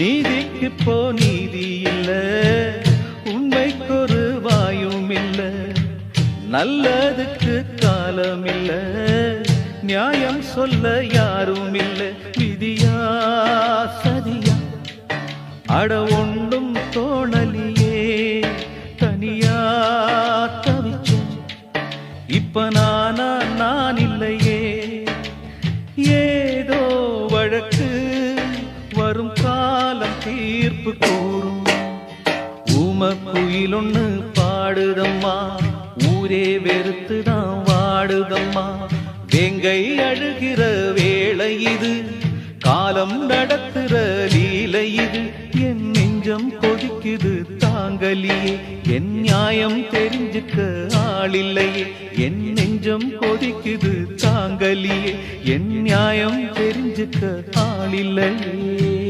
நீதிக்கு போ நீதி இல்ல, உண்மைக்கொரு வாயும் இல்ல, நல்லதுக்கு காலம் இல்ல, நியாயம் சொல்ல யாரும் இல்ல. விதியா சதியா அட ஒன்றும் தோணலியே, தனியா தவிச்ச இப்ப நான் இல்லையே. ஏதோ வழக்கு வரும் காலம் தீர்ப்பு கூறும். ஊமக்குயில் ஒண்ணு பாடுதம்மா, ஊரே வெறுத்துதான் வாடுதம்மா. வேங்கை அழுகிற வேளை இது, காலம் நடத்துற லீலை இது. என் நெஞ்சம் கொதிக்குது தாங்கலியே, என் நியாயம் தெரிஞ்சுக்க ஆளில்லையே. என் நெஞ்சம் கொதிக்குது தாங்கலியே, என் நியாயம் தெரிஞ்சுக்க ஆளில்லையே.